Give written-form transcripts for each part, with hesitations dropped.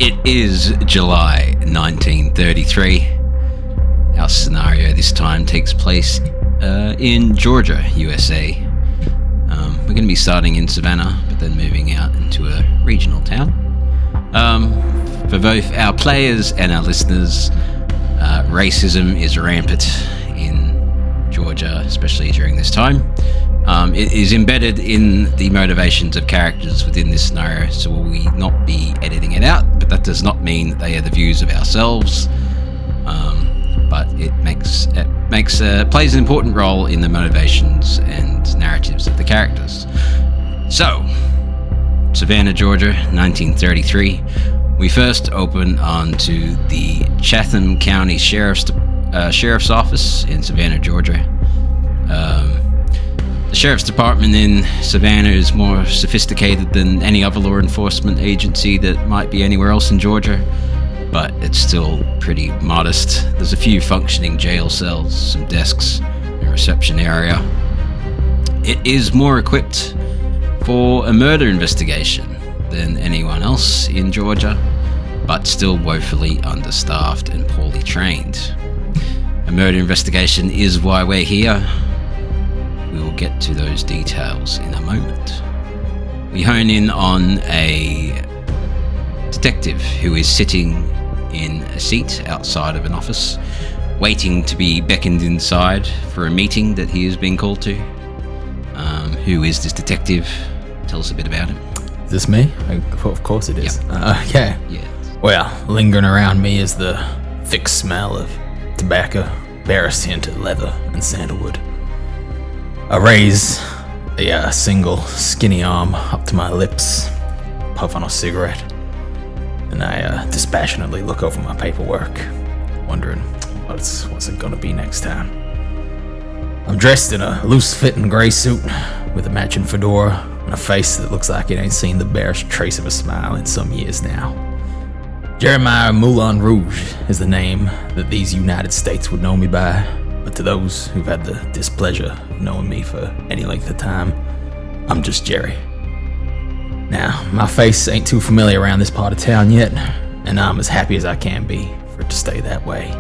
It is July 1933. Our scenario this time takes place in Georgia, USA. We're going to be starting in Savannah, but then moving out into a regional town. For both our players and our listeners, racism is rampant in Georgia, especially during this time. It is embedded in the motivations of characters within this scenario, so we'll not be editing it out, but that does not mean that they are the views of ourselves. But it plays an important role in the motivations and narratives of the characters. So, Savannah, Georgia, 1933. We first open onto the Chatham County Sheriff's Office in Savannah, Georgia. The Sheriff's Department in Savannah is more sophisticated than any other law enforcement agency that might be anywhere else in Georgia, but it's still pretty modest. There's a few functioning jail cells, some desks, a reception area. It is more equipped for a murder investigation than anyone else in Georgia, but still woefully understaffed and poorly trained. A murder investigation is why we're here. We will get to those details in a moment. We hone in on a detective who is sitting in a seat outside of an office, waiting to be beckoned inside for a meeting that he has been called to. Who is this detective? Tell us a bit about him. Is this me? Of course it is. Yep. Okay. Yeah. Well, lingering around me is the thick smell of tobacco, barest hint of leather and sandalwood. I raise a single skinny arm up to my lips, puff on a cigarette, and I dispassionately look over my paperwork, wondering what's it gonna be next time. I'm dressed in a loose-fitting gray suit with a matching fedora and a face that looks like it ain't seen the barest trace of a smile in some years now. Jeremiah Moulin Rouge is the name that these United States would know me by, but to those who've had the displeasure of knowing me for any length of time, I'm just Jerry. Now, my face ain't too familiar around this part of town yet, and I'm as happy as I can be for it to stay that way.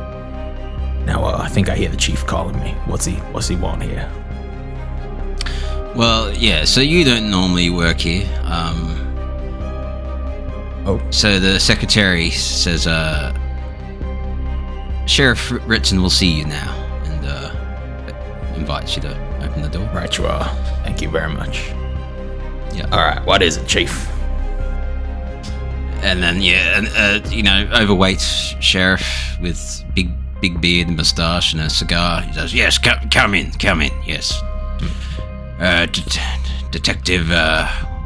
Now, I think I hear the chief calling me. What's he want here? Well, yeah, so you don't normally work here. So the secretary says, Sheriff Ritson will see you now, and invites you to open the door. Right you are. Thank you very much. Yeah. Alright, what is it, Chief? And then, overweight sheriff with big beard and moustache and a cigar. He says, yes, come in, yes. Detective,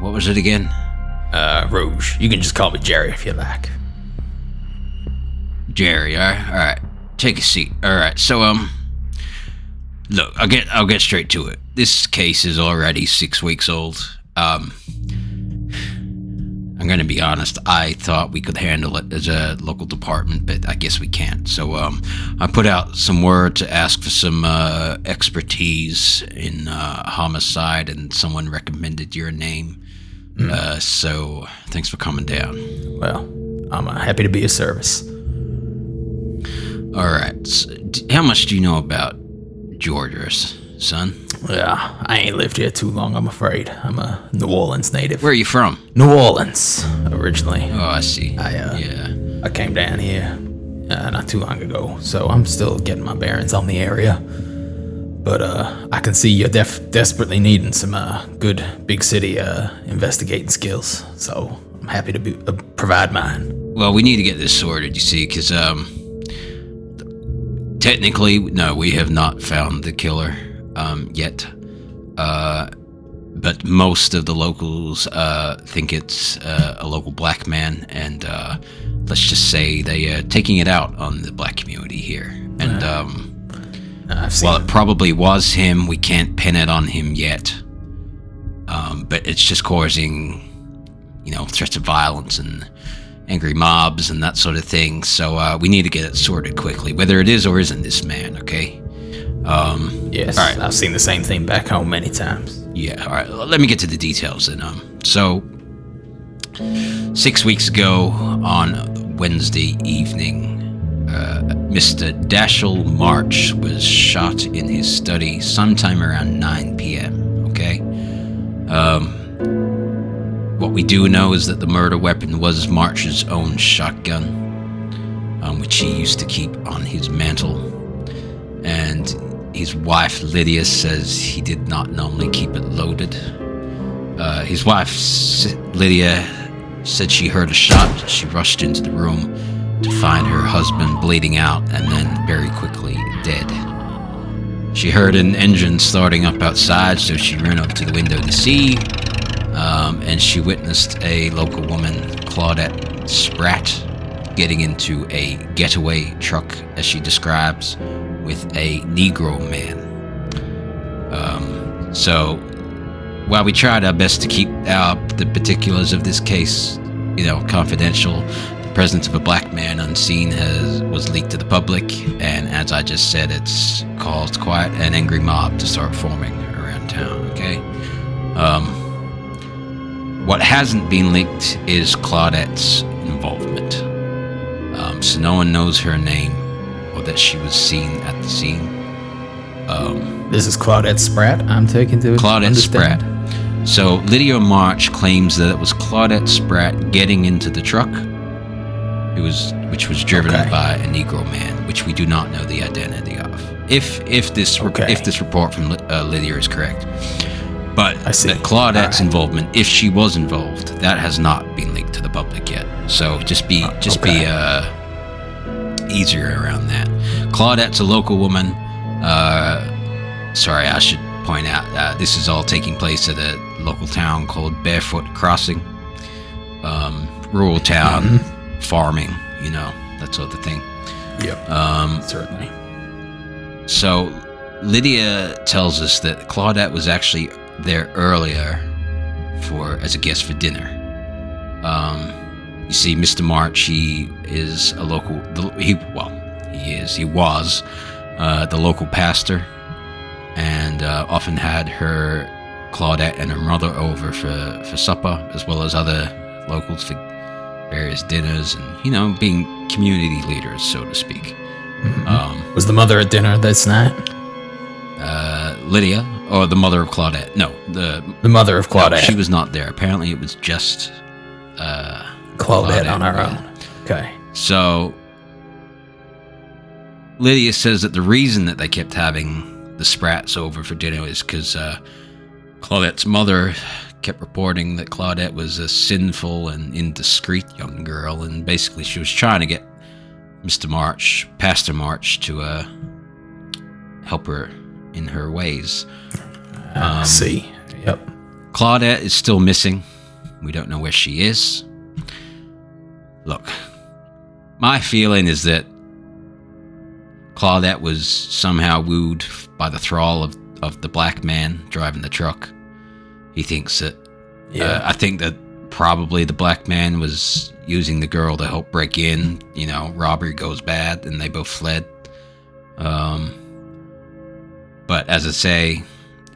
what was it again? Rouge. You can just call me Jerry if you like. Jerry, alright. Take a seat. Alright, so, look, I'll get straight to it. This case is already 6 weeks old. I'm gonna be honest, I thought we could handle it as a local department, but I guess we can't. So, I put out some word to ask for some, expertise in, homicide, and someone recommended your name. So, thanks for coming down. Well, I'm happy to be of service. Alright, so, how much do you know about Georgia, son? Yeah, I ain't lived here too long, I'm afraid. I'm a New Orleans native. Where are you from? New Orleans, originally. Oh, I see. I came down here not too long ago, so I'm still getting my bearings on the area. But I can see you're desperately needing some good big city investigating skills, so I'm happy to provide mine. Well, we need to get this sorted, you see, because technically, no, we have not found the killer yet. But most of the locals think it's a local black man, and let's just say they are taking it out on the black community here. And while it probably was him, we can't pin it on him yet. But it's just causing, threats of violence and angry mobs and that sort of thing. So we need to get it sorted quickly, whether it is or isn't this man, okay? Yes, all right. I've seen the same thing back home many times. Yeah, all right. Let me get to the details then. So 6 weeks ago, on Wednesday evening, Mr. Dashell March was shot in his study sometime around 9 p.m., okay? What we do know is that the murder weapon was March's own shotgun, which he used to keep on his mantle. And his wife, Lydia, says he did not normally keep it loaded. His wife, Lydia, said she heard a shot. She rushed into the room to find her husband bleeding out and then very quickly dead. She heard an engine starting up outside, so she ran up to the window to see, and she witnessed a local woman, Claudette Spratt, getting into a getaway truck, as she describes, with a Negro man. So while we tried our best to keep the particulars of this case, confidential, the presence of a black man unseen was leaked to the public, and as I just said, it's caused quite an angry mob to start forming around town, okay? What hasn't been leaked is Claudette's involvement. So no one knows her name or that she was seen at the scene. This is Claudette Spratt, I'm taking to Claudette understand. Spratt. So Lydia March claims that it was Claudette Spratt getting into the truck, which was driven by a Negro man, which we do not know the identity of. If this report from Lydia is correct. But that Claudette's involvement, if she was involved, that has not been leaked to the public yet. So just be easier around that. Claudette's a local woman. Sorry, I should point out this is all taking place at a local town called Barefoot Crossing. Rural town, farming, that sort of thing. Yep. Certainly. So Lydia tells us that Claudette was actually there earlier as a guest for dinner. You see, Mr. March, he is a local. He was the local pastor, and often had Claudette and her mother over for supper, as well as other locals for various dinners, and being community leaders, so to speak. Was the mother at dinner this night? Lydia, or the mother of Claudette? No, the mother of Claudette. No, she was not there. Apparently, it was just Claudette on her own. Okay. So Lydia says that the reason that they kept having the Spratts over for dinner is because Claudette's mother kept reporting that Claudette was a sinful and indiscreet young girl, and basically she was trying to get Pastor March, to help her in her ways. See. Yep. Claudette is still missing. We don't know where she is. Look, my feeling is that Claudette was somehow wooed by the thrall of the black man driving the truck. He thinks that... I think that probably the black man was using the girl to help break in. Robbery goes bad, and they both fled. But as I say,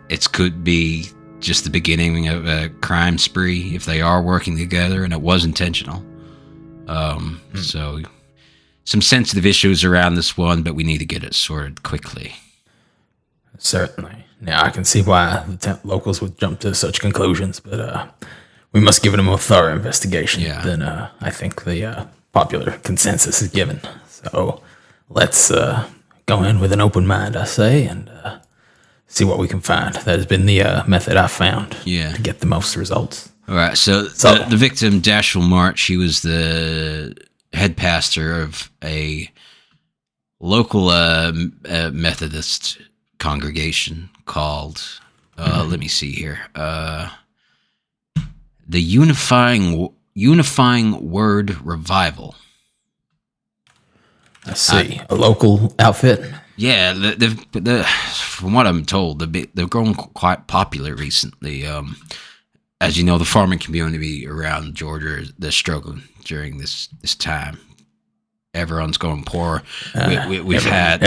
it could be just the beginning of a crime spree if they are working together, and it was intentional. So some sensitive issues around this one, but we need to get it sorted quickly. Certainly. Now, I can see why the locals would jump to such conclusions, but we must give it a more thorough investigation than I think the popular consensus is given. So let's go in with an open mind, I say, and see what we can find. That has been the method I've found to get the most results. All right, so the victim, Dashell March, he was the head pastor of a local Methodist congregation called, let me see here, the Unifying Word Revival. I see. A local outfit? Yeah, from what I'm told, they've grown quite popular recently. As you know, the farming community around Georgia, they're struggling during this time. Everyone's going poor. We've had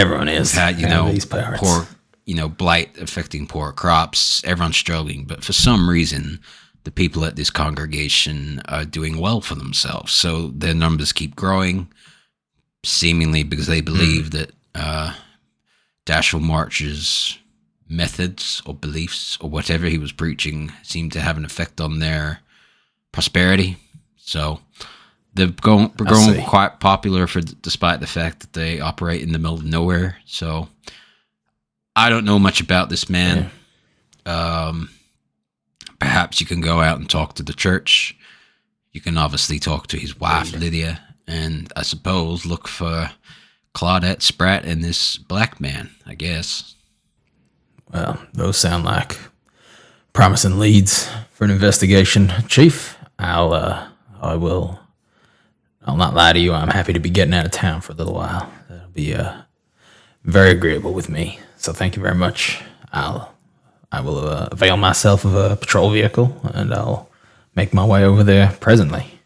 poor, blight affecting poor crops. Everyone's struggling, but for some reason, the people at this congregation are doing well for themselves. So their numbers keep growing, seemingly because they believe that Dashell March's methods or beliefs or whatever he was preaching seemed to have an effect on their prosperity. So they're growing quite popular despite the fact that they operate in the middle of nowhere. So I don't know much about this man. Yeah. Perhaps you can go out and talk to the church. You can obviously talk to his wife, Lydia, and I suppose look for Claudette Spratt and this black man, I guess. Well, those sound like promising leads for an investigation, Chief. I'll not lie to you. I'm happy to be getting out of town for a little while. That'll be very agreeable with me. So thank you very much. I will avail myself of a patrol vehicle, and I'll make my way over there presently.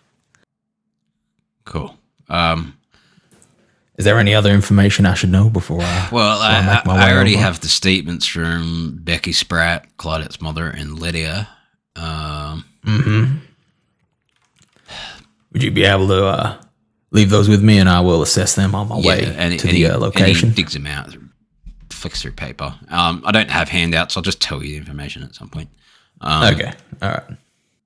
Cool. Is there any other information I should know before I make my way I already over? have the statements from Becky Spratt, Claudette's mother, and Lydia. Would you be able to leave those with me, and I will assess them on my way to the location? And he digs them out, flicks through paper. I don't have handouts. I'll just tell you the information at some point. Okay, all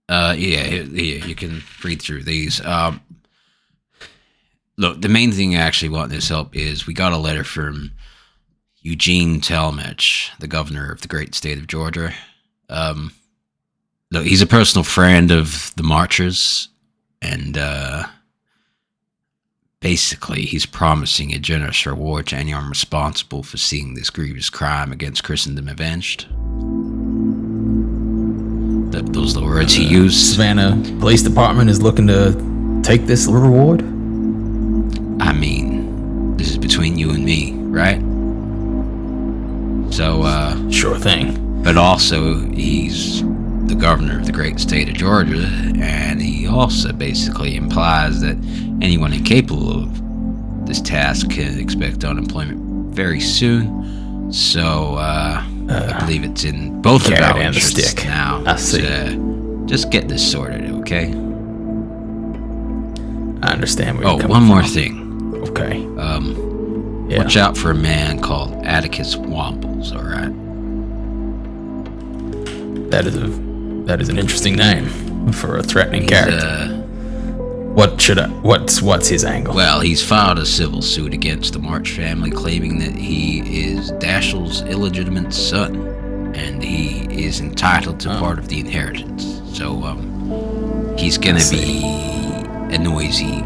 right. Here, you can read through these. Look, the main thing I actually want this help is we got a letter from Eugene Talmadge, the governor of the great state of Georgia. Look, he's a personal friend of the Marchers, and basically he's promising a generous reward to anyone responsible for seeing this grievous crime against Christendom avenged. Those are the words he used. Savannah Police Department is looking to take this reward? I mean, this is between you and me, right? So, Sure thing. But also, he's the governor of the great state of Georgia, and he also basically implies that anyone incapable of this task can expect unemployment very soon. So, I believe it's in both of our interests now. I see. Just get this sorted, okay? I understand where you're coming one more from. thing. Okay. Watch out for a man called Atticus Wombles, all right? That is an interesting name for a threatening character. What's his angle? Well, he's filed a civil suit against the March family, claiming that he is Dashell's illegitimate son, and he is entitled to part of the inheritance. So, he's gonna be a noisy.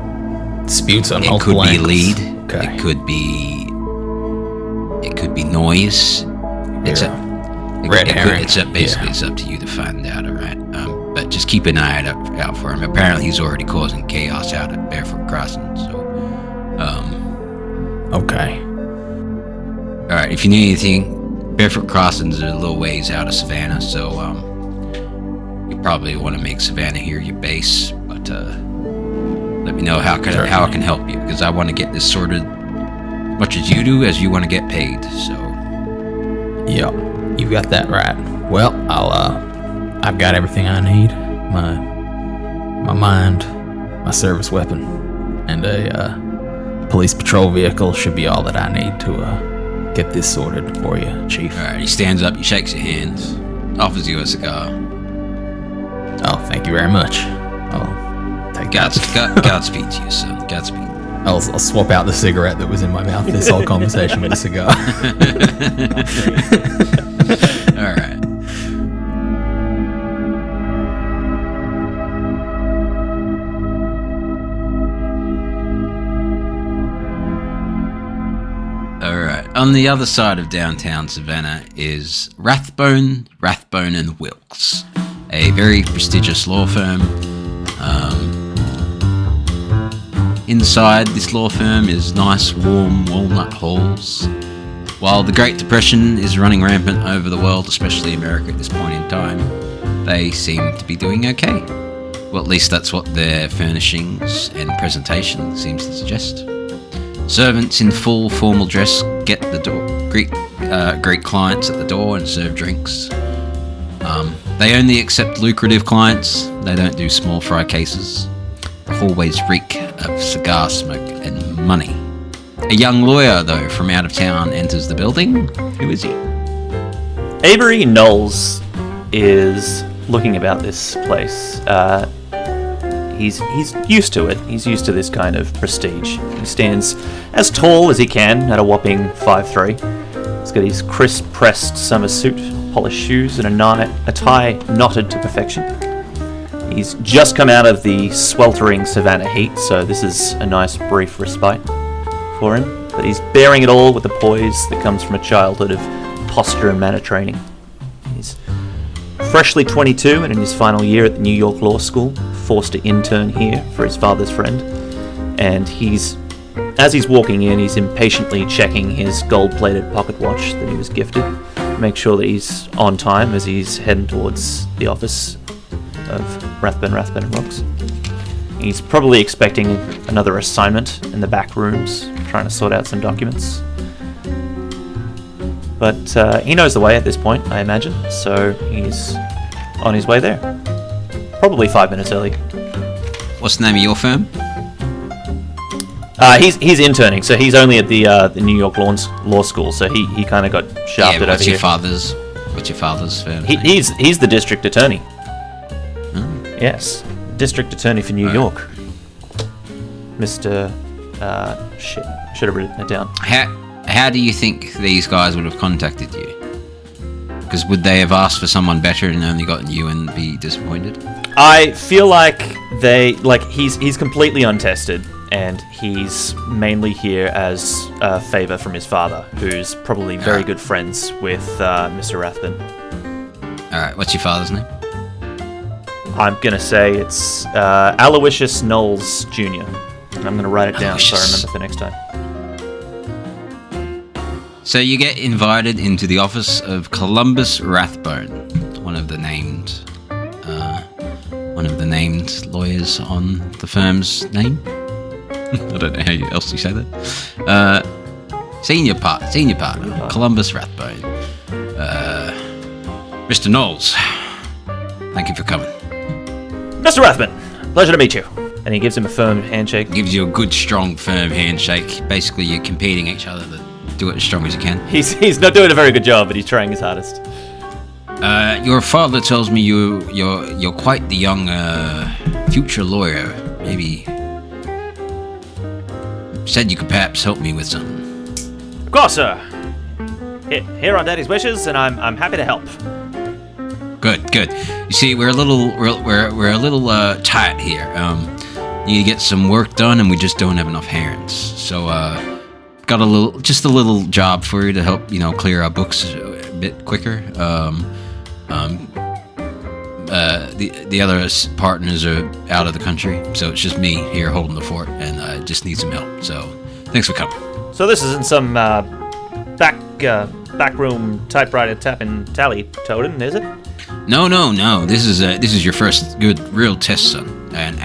Disputes on it multiple could be angles. lead. Okay. It could be noise. It's up to you to find out, all right? But just keep an eye out for him. Apparently, he's already causing chaos out at Barefoot Crossing. So, okay. All right. If you need anything, Barefoot Crossing's a little ways out of Savannah, so you probably want to make Savannah here your base. But let me know how I can help you, because I want to get this sorted as much as you do, as you want to get paid. So. Yep, you got that right. Well, I've got everything I need. My mind, my service weapon, and a police patrol vehicle should be all that I need to get this sorted for you, Chief. All right. He stands up. He shakes your hands. Offers you a cigar. Oh, thank you very much. I'll take Godspeed to you, son. Godspeed. I'll swap out the cigarette that was in my mouth this whole conversation with a cigar. All right. All right. On the other side of downtown Savannah is Rathbone, and Wilkes, a very prestigious law firm. Inside this law firm is nice, warm walnut halls. While the Great Depression is running rampant over the world, especially America at this point in time, they seem to be doing okay. Well, at least that's what their furnishings and presentation seems to suggest. Servants in full formal dress greet clients at the door and serve drinks. They only accept lucrative clients. They don't do small fry cases. The hallways reek of cigar smoke and money. A young lawyer, though, from out of town enters the building. Who is he? Avery Knowles is looking about this place. He's used to it. He's used to this kind of prestige. He stands as tall as he can at a whopping 5'3". He's got his crisp pressed summer suit, polished shoes, and a tie knotted to perfection. He's just come out of the sweltering savannah heat, so this is a nice brief respite for him. But he's bearing it all with the poise that comes from a childhood of posture and manner training. He's freshly 22 and in his final year at the New York Law School, forced to intern here for his father's friend. And as he's walking in, he's impatiently checking his gold-plated pocket watch that he was gifted to make sure that he's on time as he's heading towards the office of Rathbun & Rocks. He's probably expecting another assignment in the back rooms, trying to sort out some documents. But he knows the way at this point, I imagine, so he's on his way there. Probably 5 minutes early. What's the name of your firm? He's interning, so he's only at the New York Law School, so he kind of got shafted over here. What's your father's firm? He's the district attorney. Yes, district attorney for New York. Mr. Shit, should have written it down. How do you think these guys would have contacted you? Because would they have asked for someone better and only gotten you and be disappointed? I feel like he's completely untested, and he's mainly here as a favor from his father, who's probably very good friends with Mr. Rathbun. Alright, what's your father's name? I'm gonna say it's Aloysius Knowles Jr. And I'm gonna write it down so I remember for next time. So you get invited into the office of Columbus Rathbone, one of the named lawyers on the firm's name. I don't know how else you say that. Senior partner, Columbus Rathbone. Mr. Knowles, thank you for coming. Mr. Rathbun, pleasure to meet you. And he gives him a firm handshake. Gives you a good, strong, firm handshake. Basically, you're competing each other to do it as strong as you can. He's not doing a very good job, but he's trying his hardest. Your father tells me you're quite the young future lawyer. Maybe said you could perhaps help me with something. Of course, sir. Here on Daddy's wishes, and I'm happy to help. Good. You see, we're a little tight here. Need to get some work done, and we just don't have enough hands. So, got a little job for you to help, clear our books a bit quicker. The other partners are out of the country, so it's just me here holding the fort, and I just need some help. So, thanks for coming. So this isn't some backroom typewriter tapping tally totem, is it? No. This is your first good real test, son, and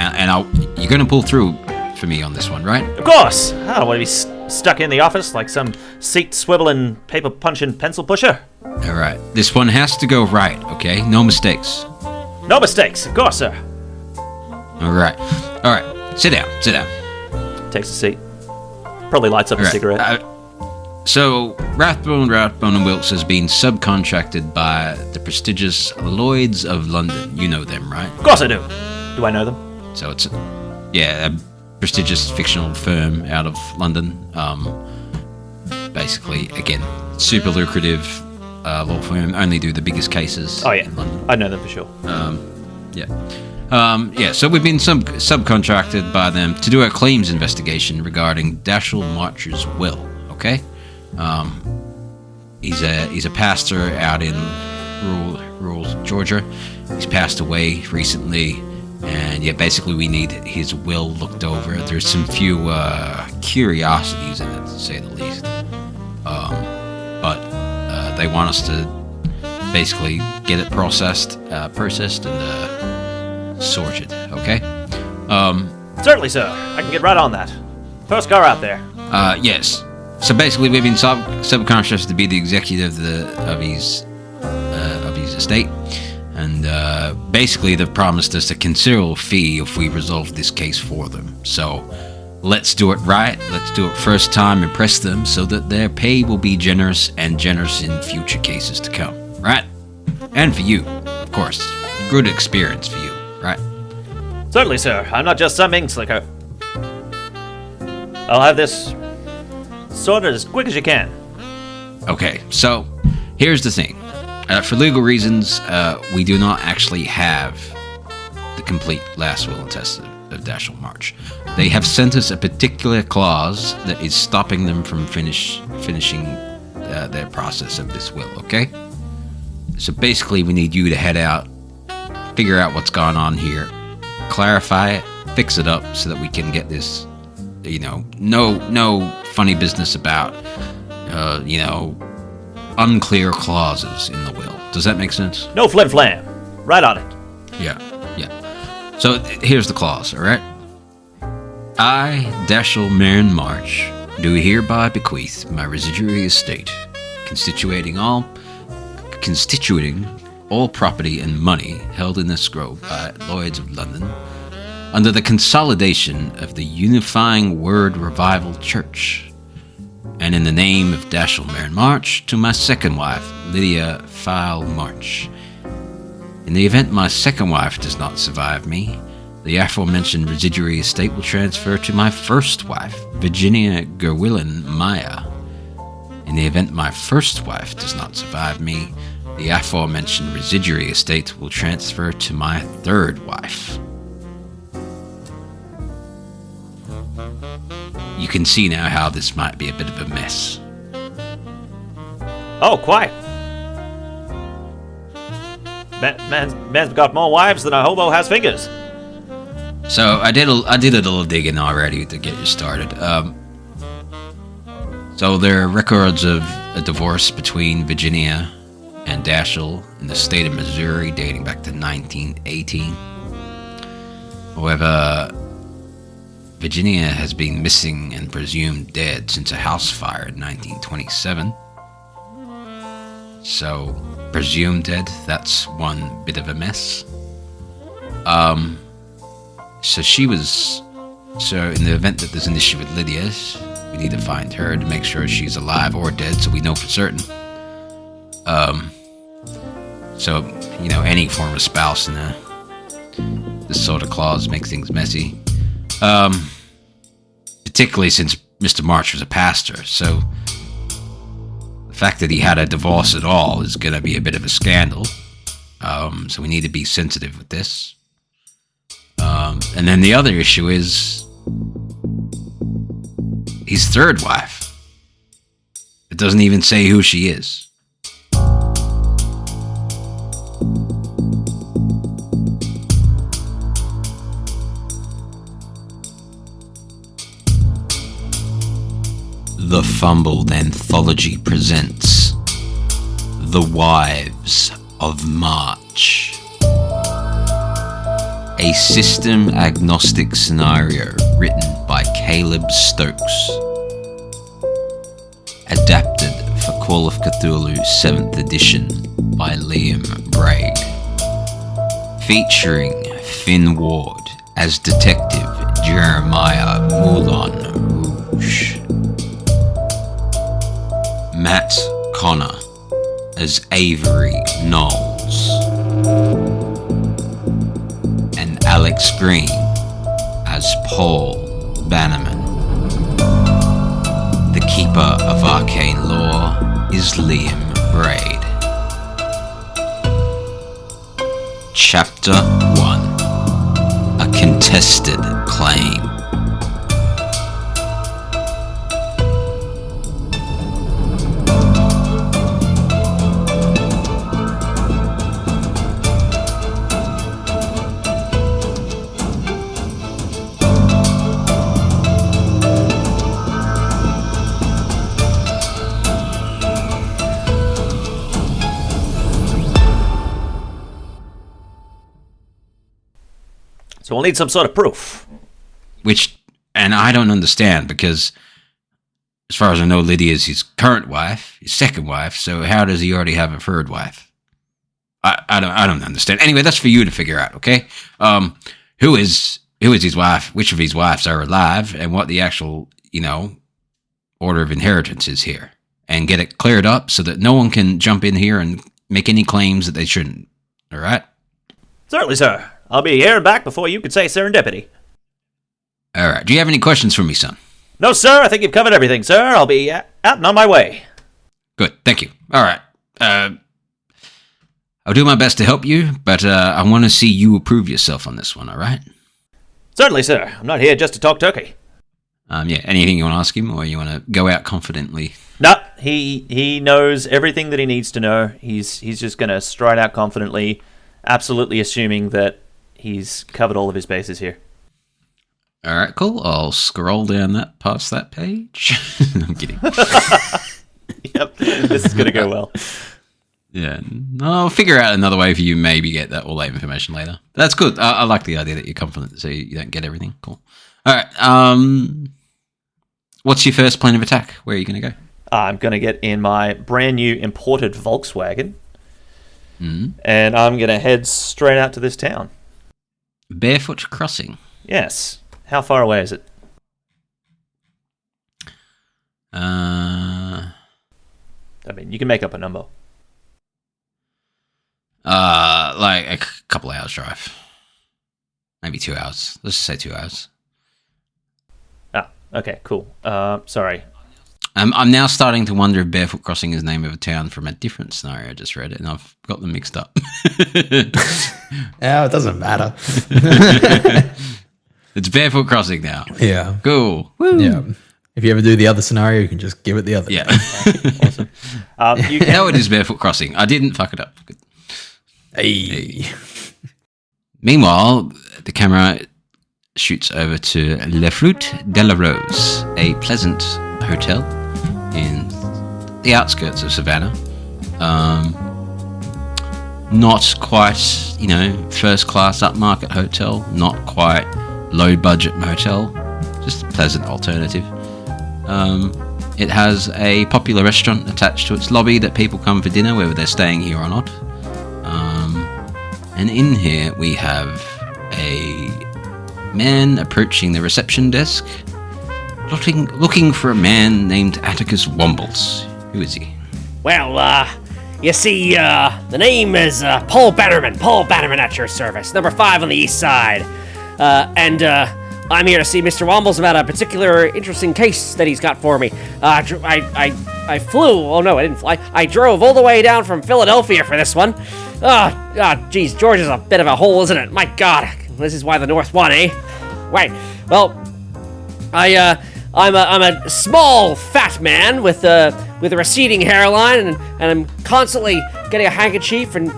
you're gonna pull through for me on this one, right? Of course. I don't want to be stuck in the office like some seat swiveling, paper punching pencil pusher. All right, this one has to go right, okay? No mistakes. No mistakes, of course, sir. All right. Sit down. Takes a seat. Probably lights up a cigarette. So, Rathbone and Wilkes has been subcontracted by the prestigious Lloyds of London. You know them, right? Of course I do. Do I know them? So it's a prestigious fictional firm out of London. Basically, again, super lucrative law firm. Only do the biggest cases. Oh yeah, in London. I know them for sure. So we've been subcontracted by them to do a claims investigation regarding Dashell March's will. Okay. He's a pastor out in rural Georgia. He's passed away recently, and basically we need his will looked over. There's some few curiosities in it, to say the least. But they want us to basically get it processed and sorted. Okay. Certainly, sir. I can get right on that. First car out there. Yes. So basically, we've been subcontracted to be the executive of his estate. And basically, they've promised us a considerable fee if we resolve this case for them. So let's do it right. Let's do it first time, impress them so that their pay will be generous and generous in future cases to come, right? And for you, of course. Good experience for you, right? Certainly, sir. I'm not just some ink slicker. I'll have this sorted as quick as you can. Okay, so here's the thing. For legal reasons, we do not actually have the complete last will and testament of Dashell March. They have sent us a particular clause that is stopping them from finishing their process of this will, okay? So basically, we need you to head out, figure out what's going on here, clarify it, fix it up so that we can get this, no funny business about, unclear clauses in the will. Does that make sense? No flim-flam. Right on it. Yeah. So here's the clause, all right? I, Dashell Mann March, do hereby bequeath my residuary estate, constituting all property and money held in escrow by Lloyds of London, under the consolidation of the Unifying Word Revival Church, and in the name of Dashell Mann March, to my second wife, Lydia File March. In the event my second wife does not survive me, the aforementioned residuary estate will transfer to my first wife, Virginia Gerwillen Meyer. In the event my first wife does not survive me, the aforementioned residuary estate will transfer to my third wife. You can see now how this might be a bit of a mess. Oh, quite. Man's got more wives than a hobo has fingers. So I did a little digging already to get you started. So there are records of a divorce between Virginia and Dashell in the state of Missouri dating back to 1918. However, Virginia has been missing and presumed dead since a house fire in 1927. So, presumed dead, that's one bit of a mess. So in the event that there's an issue with Lydia, we need to find her to make sure she's alive or dead so we know for certain. Any form of spouse in this sort of clause makes things messy. Particularly since Mr. March was a pastor, so the fact that he had a divorce at all is going to be a bit of a scandal. So we need to be sensitive with this. And then the other issue is his third wife. It doesn't even say who she is. The Fumbled Anthology presents The Wives of March, a system-agnostic scenario written by Caleb Stokes, adapted for Call of Cthulhu 7th edition by Liam Braid, featuring Finn Ward as Detective Jeremiah Moulin Rouge, Matt Connor as Avery Knowles, and Alex Green as Paul Bannerman. The Keeper of Arcane Lore is Liam Braid. Chapter 1: A Contested Claim. So we'll need some sort of proof. And I don't understand, because as far as I know, Lydia is his current wife, his second wife, so how does he already have a third wife? I don't understand. Anyway, that's for you to figure out, okay? Who is his wife? Which of his wives are alive, and what the actual, order of inheritance is here, and get it cleared up so that no one can jump in here and make any claims that they shouldn't. All right? Certainly, sir. I'll be here and back before you could say serendipity. All right. Do you have any questions for me, son? No, sir. I think you've covered everything, sir. I'll be out and on my way. Good. Thank you. All right. I'll do my best to help you, but I want to see you approve yourself on this one, all right? Certainly, sir. I'm not here just to talk turkey. Yeah, anything you want to ask him, or you want to go out confidently? No, he knows everything that he needs to know. He's just going to stride out confidently, absolutely assuming that he's covered all of his bases here. All right, cool. I'll scroll down past that page. I'm kidding. Yep, this is going to go well. Yeah, I'll figure out another way for you. Maybe get all that information later. That's good. I like the idea that you're confident, so you don't get everything. Cool. All right. What's your first plan of attack? Where are you going to go? I'm going to get in my brand new imported Volkswagen, and I'm going to head straight out to this town. Barefoot Crossing. Yes. How far away is it? I mean, you can make up a number. like a couple hours drive. Maybe 2 hours. Let's just say 2 hours. Ah, okay, cool. Sorry. I'm now starting to wonder if Barefoot Crossing is the name of a town from a different scenario I just read it, and I've got them mixed up. Yeah, it doesn't matter. It's Barefoot Crossing now. Yeah. Cool. Woo. Yeah. If you ever do the other scenario, you can just give it the other. Yeah. Awesome. Now it is Barefoot Crossing. I didn't fuck it up. Good. Hey. Meanwhile, the camera shoots over to Le Flute de la Rose, a pleasant hotel in the outskirts of Savannah. Not quite, first class upmarket hotel, not quite low budget motel, just a pleasant alternative. It has a popular restaurant attached to its lobby that people come for dinner, whether they're staying here or not. And in here we have a man approaching the reception desk, looking for a man named Atticus Wombles. Who is he? Well, you see, the name is Paul Bannerman. Paul Bannerman at your service, number 5 on the east side. And I'm here to see Mr. Wombles about a particular interesting case that he's got for me. I flew. Oh no, I didn't fly. I drove all the way down from Philadelphia for this one. Geez, Georgia's a bit of a hole, isn't it? My God, this is why the North won, eh? Right. Well, I'm a small, fat man with a receding hairline, and I'm constantly getting a handkerchief and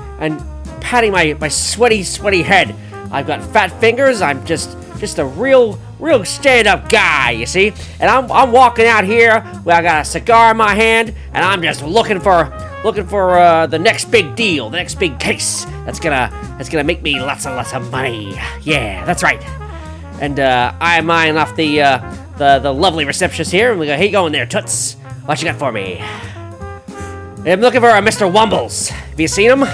patting my sweaty head. I've got fat fingers. I'm just a real stand-up guy, you see. And I'm walking out here where I got a cigar in my hand, and I'm just looking for the next big deal, the next big case that's gonna make me lots of money. Yeah, that's right. And I'm eyeing off the lovely receptionist here, and we go, "Hey, going there, Toots? What you got for me?" I'm looking for a Mr. Wombles. Have you seen him?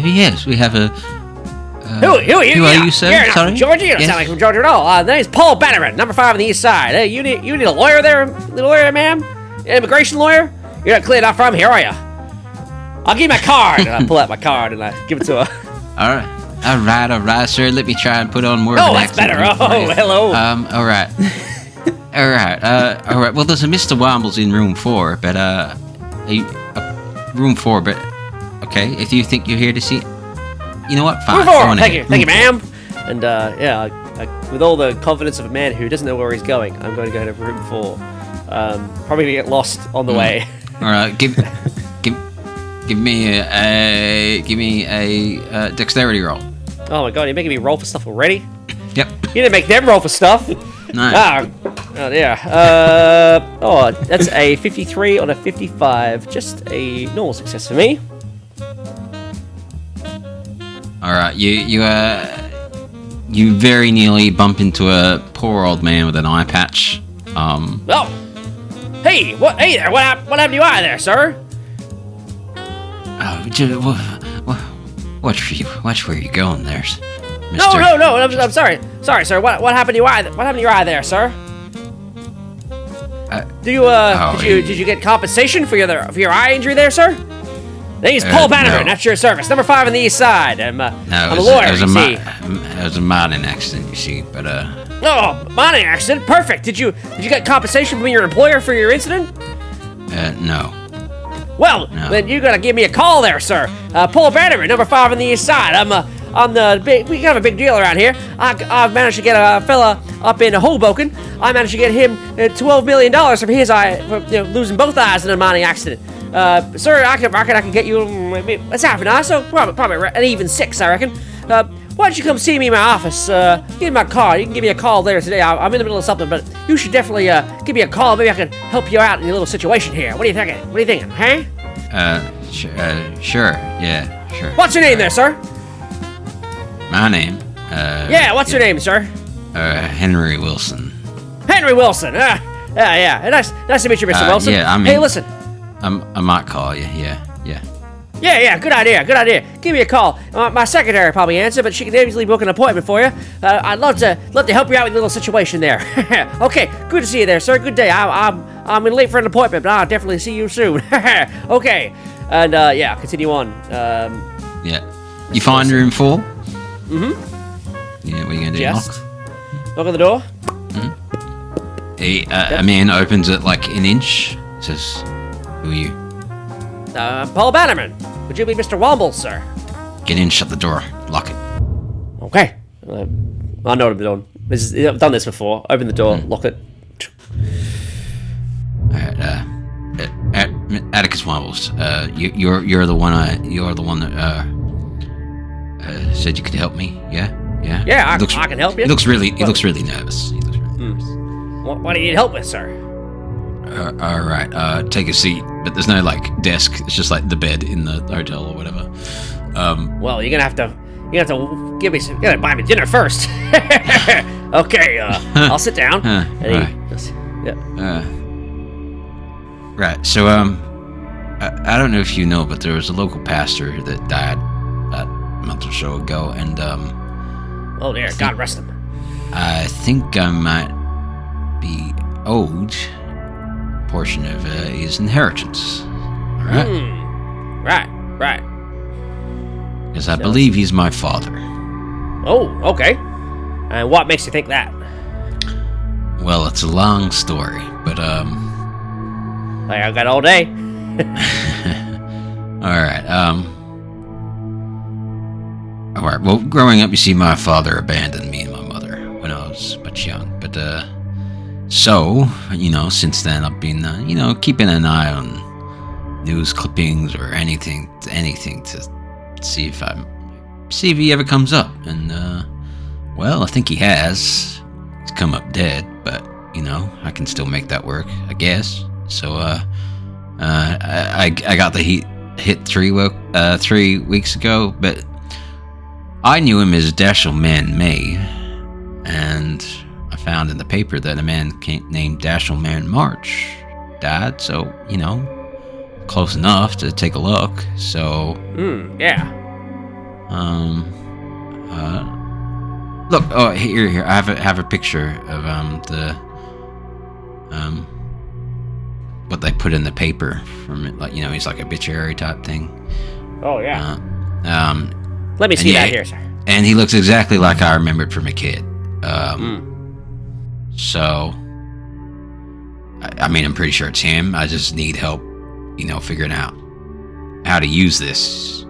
Yes, we have a... Who are you? Who are you, sir? You're not Sorry? from Georgia? You don't sound like from Georgia at all. The name's Paul Bannerman, number 5 on the east side. Hey, you need a lawyer there, ma'am? An immigration lawyer? You're not clear enough from here, are you? I'll give you my card. And I pull out my card and I give it to her. All right, sir. Let me try and put on more of an that's accent. better. Oh, hello. All right. All right. Well, there's a Mr. Wombles in room 4, but room 4, but okay. If you think you're here to see, you know what? Fine. Room 4. Thank you, ma'am. And with all the confidence of a man who doesn't know where he's going, I'm going to go to room 4. Probably gonna get lost on the way. All right. Give me a dexterity roll. Oh my God, you're making me roll for stuff already? Yep. You didn't make them roll for stuff. No. Oh dear. That's a 53 on a 55. Just a normal success for me. All right. You very nearly bump into a poor old man with an eye patch. Oh. Hey there. What happened to your eye there, sir? Watch where you're going there, Mr. No. I'm sorry. Sorry, sir. What happened to your eye? What happened to your eye there, sir? Did you get compensation for your eye injury there, sir? Name's Paul Bannerman. That's your service. Number 5 on the east side. I'm a lawyer. It was a mining accident, you see, but Oh, mining accident. Perfect. Did you get compensation from your employer for your incident? No. Well, then you gotta give me a call there, sir. Paul Bannerman, number 5 on the east side. We have a big deal around here. I've managed to get a fella up in Hoboken. I managed to get him $12 million for his eye, for losing both eyes in a mining accident. Sir, I can get you. What's happening now? So probably an even 6, I reckon. Why don't you come see me in my office? Give me my card. You can give me a call there today. I'm in the middle of something, but you should definitely give me a call. Maybe I can help you out in your little situation here. What are you thinking? What are you thinking, hey? Sure. Yeah, sure. What's your name there, sir? My name? Yeah, what's your name, sir? Henry Wilson. Henry Wilson. Yeah. Nice to meet you, Mr. Wilson. Yeah, I mean, hey, listen. I might call you. Yeah. Yeah, good idea. Give me a call. My secretary probably answer, but she can easily book an appointment for you. I'd love to help you out with a little situation there. Okay, good to see you there, sir. Good day. I'm late for an appointment, but I'll definitely see you soon. Okay, and continue on. Yeah, you find her in full. Mm-hmm. Yeah, what are you gonna do? Just knock on the door. A man opens it like an inch. Says, "Who are you?" Paul Bannerman. Would you be Mr. Womble, sir? Get in, shut the door, lock it. Okay. I know what I'm doing. I've done this before. Open the door, lock it. Alright, Atticus Wombles, you're the one that said you could help me, yeah? Yeah, I can help you. He looks really nervous. What do you need help with, sir? Alright, take a seat, but there's no desk, it's just the bed in the hotel or whatever. Well, you're gonna have to give me some, you gotta buy me dinner first. Okay, I'll sit down. Right, so I don't know if you know, but there was a local pastor that died about a month or so ago, and oh dear, God rest him. I think I might be owed portion of his inheritance. All right? Right. Because I believe he's my father. Oh, okay. And what makes you think that? Well, it's a long story, but I got all day. All right. Well, growing up, you see, my father abandoned me and my mother when I was much young, but so, since then I've been, keeping an eye on news clippings or anything to see if he ever comes up. And, well, I think he has. He's come up dead, but, I can still make that work, I guess. So, I got the hit 3 weeks ago, but I knew him as Dashell Mann and I found in the paper that a man named Dashell Mann March died, so, close enough to take a look, so... yeah. Look, here, I have a picture of, what they put in the paper from it, he's like obituary type thing. Oh, yeah. Let me see that here, sir. And he looks exactly like I remembered from a kid. So, I'm pretty sure it's him. I just need help, figuring out how to use this,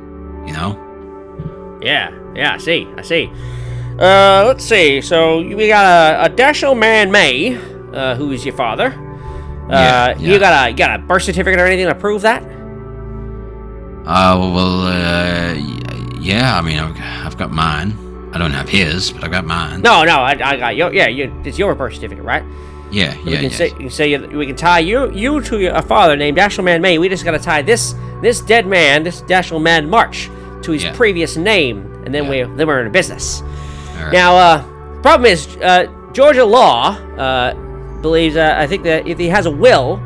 Yeah, I see. Let's see. So, we got a Dashell Mann who is your father. Yeah. You got a birth certificate or anything to prove that? Yeah, I've got mine. I don't have his, but I've got mine. No, I got your. Yeah, it's your birth certificate, right? Yeah. We can tie you to a father named Dashell Mann We just gotta tie this dead man, this Dashell Mann March, to his previous name, and then we're in business. Right. Now, problem is, Georgia law believes, I think that if he has a will,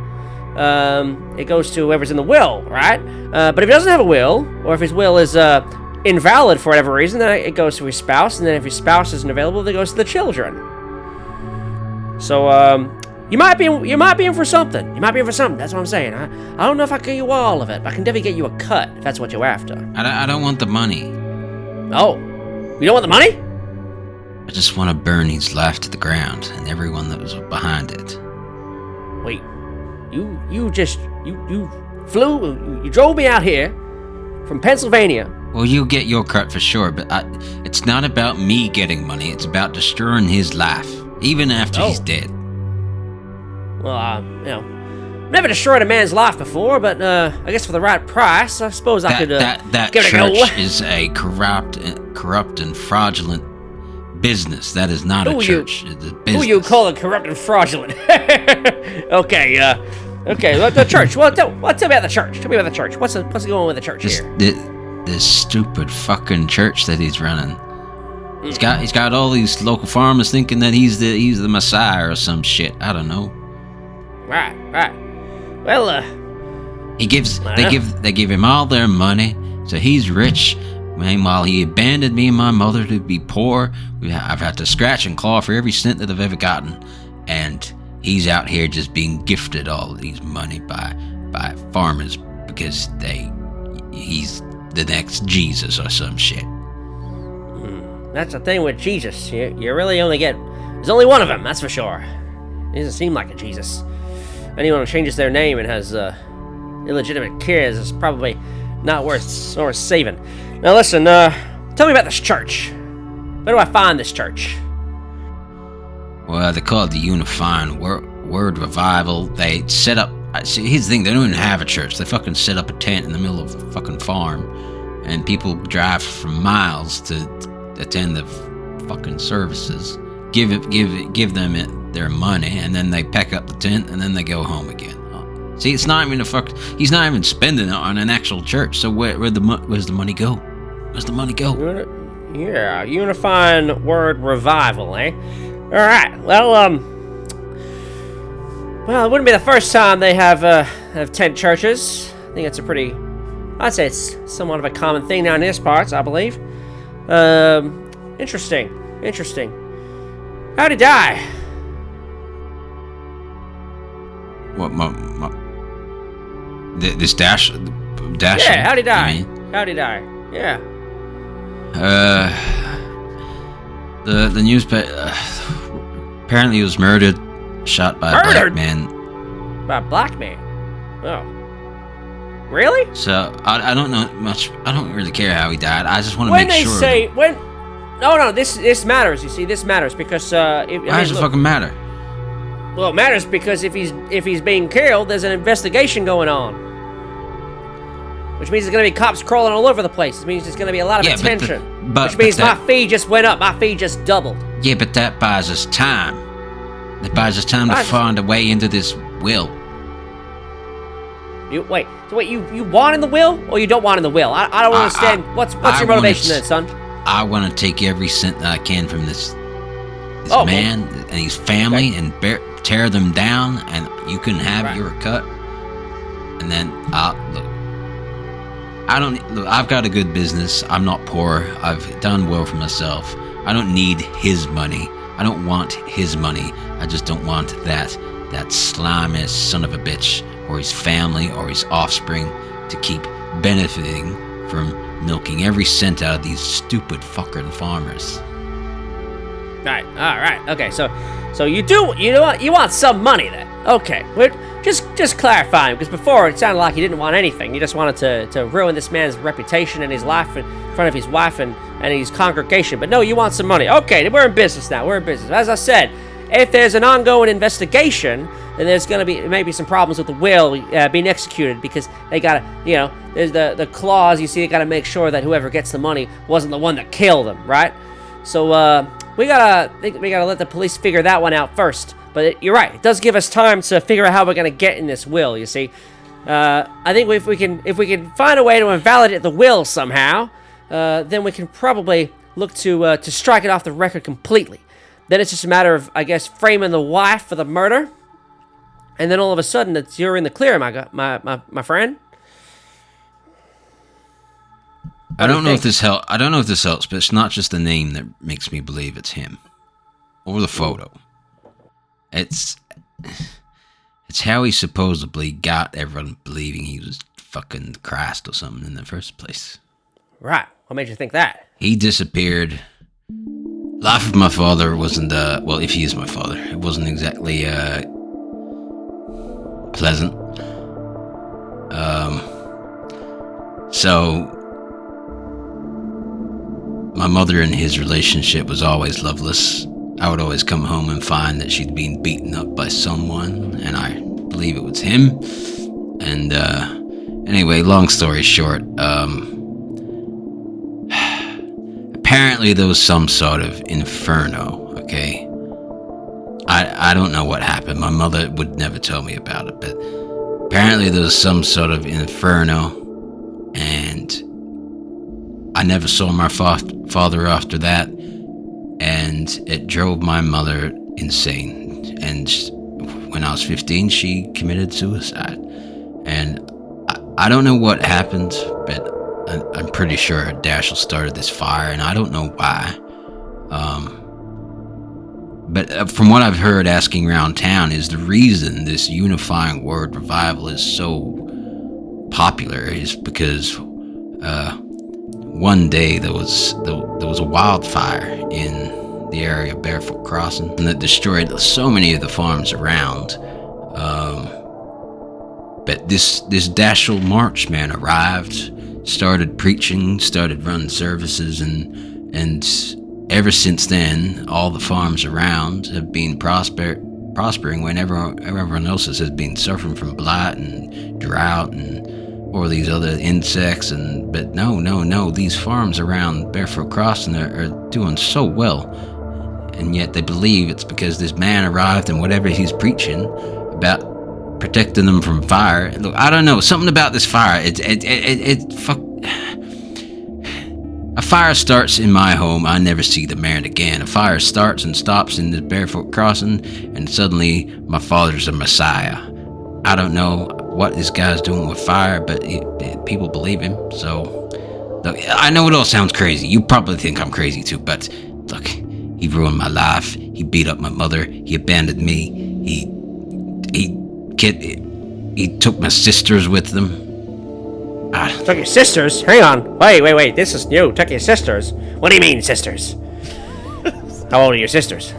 it goes to whoever's in the will, right? But if he doesn't have a will, or if his will is invalid for whatever reason, then it goes to his spouse, and then if his spouse isn't available, then it goes to the children. So, you might be in for something. You might be in for something. That's what I'm saying. I don't know if I can get you all of it, but I can definitely get you a cut if that's what you're after. I don't want the money. Oh, you don't want the money? I just want to burn his life to the ground and everyone that was behind it. Wait, you flew, you drove me out here from Pennsylvania. Well, you'll get your cut for sure, but it's not about me getting money. It's about destroying his life, even after he's dead. Well, never destroyed a man's life before, but I guess for the right price, I suppose I could that give it a go. church is a corrupt and fraudulent business. That is not a church. It's a business. Who you calling corrupt and fraudulent? Okay, the church. Well, tell me about the church. Tell me about the church. What's going on with the church here? This stupid fucking church that he's running. He's got all these local farmers thinking that he's the Messiah or some shit. I don't know. Right. Well, they give him all their money, so he's rich. Meanwhile, he abandoned me and my mother to be poor. I've had to scratch and claw for every cent that I've ever gotten, and he's out here just being gifted all of these money by farmers because he's the next Jesus or some shit. That's the thing with Jesus. You really only get... There's only one of them, that's for sure. He doesn't seem like a Jesus. Anyone who changes their name and has illegitimate kids is probably not worth saving. Now listen, tell me about this church. Where do I find this church? Well, they call it the Unifying Word Revival. They set up... See, here's the thing, they don't even have a church. They fucking set up a tent in the middle of a fucking farm, and people drive for miles to attend the fucking services. Give them their money, and then they pack up the tent, and then they go home again. See, it's not even he's not even spending it on an actual church. So where's the money go? Where's the money go? Yeah, Unifying Word Revival, eh? All right. Well, it wouldn't be the first time they have tent churches. I think it's I'd say it's somewhat of a common thing down in these parts, I believe. Interesting. How'd he die? What, this Dashell? Yeah, how'd he die? How'd he die? Yeah. The newspaper... apparently he was murdered, shot by a black man. By a black man? Oh. Really? So, I don't know much. I don't really care how he died. I just want to make sure. No, this matters. You see, this matters because why does it fucking matter? Well, it matters because if he's being killed, there's an investigation going on, which means there's gonna be cops crawling all over the place. It means there's gonna be a lot of attention, which means my fee just went up. My fee just doubled. Yeah, but that buys us time. That buys us time to find a way into this will. You want in the will, or you don't want in the will? I don't understand. What's your motivation then, son? I want to take every cent that I can from this man and his family and tear them down, and you can have your cut. And then I've got a good business. I'm not poor. I've done well for myself. I don't need his money. I don't want his money. I just don't want that slimy son of a bitch or his family or his offspring to keep benefiting from milking every cent out of these stupid fucking farmers. All right. Okay, so you want some money then? Okay, we're just clarifying, because before it sounded like you didn't want anything. You just wanted to ruin this man's reputation and his life in front of his wife and his congregation. But no, you want some money. Okay, we're in business now. We're in business. As I said, if there's an ongoing investigation, then there's going to be maybe some problems with the will being executed, because they got to, there's the clause, you see, they got to make sure that whoever gets the money wasn't the one that killed him, right? So we gotta let the police figure that one out first. But you're right, it does give us time to figure out how we're going to get in this will, you see. I think if we can find a way to invalidate the will somehow, then we can probably look to strike it off the record completely. Then it's just a matter of, I guess, framing the wife for the murder. and then all of a sudden you're in the clear, my friend. I don't know if this helps, but it's not just the name that makes me believe it's him, or the photo. It's how he supposedly got everyone believing he was fucking Christ or something in the first place. Right. What made you think that? He disappeared. Life of my father wasn't, well, if he is my father, it wasn't exactly, pleasant. So, my mother and his relationship was always loveless. I would always come home and find that she'd been beaten up by someone, and I believe it was him. And, anyway, long story short, apparently there was some sort of inferno, okay? I don't know what happened. My mother would never tell me about it, but apparently there was some sort of inferno, and I never saw my father after that, and it drove my mother insane. And when I was 15, she committed suicide. And I don't know what happened, but I'm pretty sure Dashell started this fire, and I don't know why. But from what I've heard asking around town is the reason this unifying word revival is so popular is because one day there was a wildfire in the area of Barefoot Crossing, and that destroyed so many of the farms around. But this Dashell March man arrived, started preaching, started running services, and ever since then, all the farms around have been prospering when everyone else has been suffering from blight and drought and all these other insects. But no, these farms around Barefoot Crossing are doing so well, and yet they believe it's because this man arrived and whatever he's preaching about protecting them from fire. Look, I don't know, something about this fire. A fire starts in my home, I never see the man again. A fire starts and stops in the Barefoot Crossing, and suddenly my father's a messiah. I don't know what this guy's doing with fire, but people believe him. So, look, I know it all sounds crazy. You probably think I'm crazy too, but look, he ruined my life. He beat up my mother. He abandoned me. He took my sisters with them. Took your sisters? Hang on. Wait. This is new. Took your sisters? What do you mean, sisters? How old are your sisters?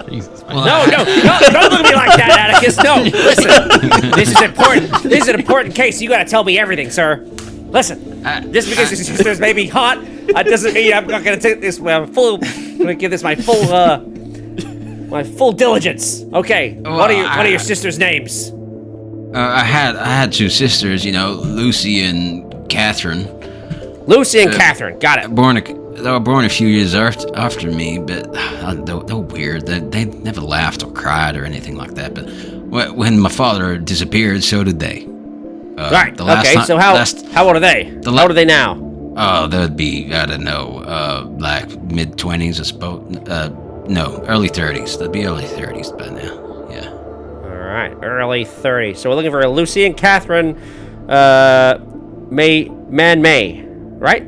Jesus. No, don't look at me like that, Atticus. No, listen. This is important. This is an important case. You gotta tell me everything, sir. Listen. Just because your sisters may be hot, doesn't mean I'm not gonna take this. I'm gonna give this my full diligence. Okay. Well, what are your sisters' names? I had two sisters, Lucy and Catherine. Lucy and Catherine. Got it. They were born a few years after me, but they're weird. They never laughed or cried or anything like that. But when my father disappeared, so did they. Right. So how old are they? How old are they now? Oh, they'd be, I don't know, like mid-20s, I suppose. No, early 30s. They'd be early 30s by now. Yeah. All right, early 30s. So we're looking for Lucy and Catherine May, right?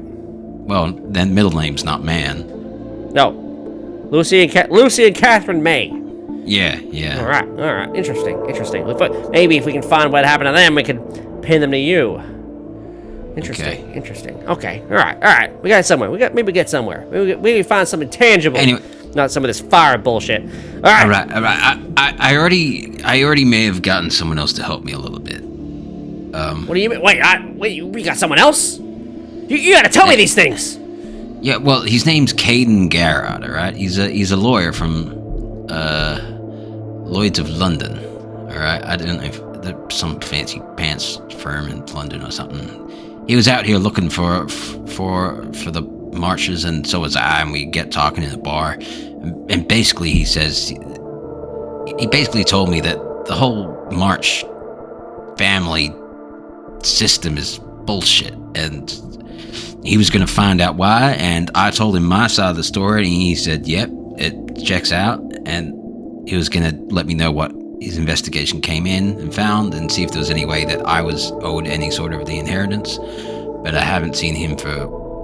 Well, then middle name's not Man. No. Lucy and Catherine May. Yeah. All right. Interesting. Maybe if we can find what happened to them, we could pin them to you. Interesting. Okay. All right. We got somewhere. Maybe we get somewhere. Maybe find something tangible. Anyway. Not some of this fire bullshit. All right. I already may have gotten someone else to help me a little bit. What do you mean? Wait, we got someone else? You gotta tell me these things. Yeah, well, his name's Caden Garrod, all right? He's a lawyer from Lloyd's of London, all right? I don't know if there's some fancy pants firm in London or something. He was out here looking for the marches, and so was I, and we get talking in the bar, and basically he basically told me that the whole March family system is bullshit, and he was going to find out why, and I told him my side of the story, and he said, yep, it checks out, and he was gonna let me know what his investigation came in and found, and see if there was any way that I was owed any sort of the inheritance. But I haven't seen him for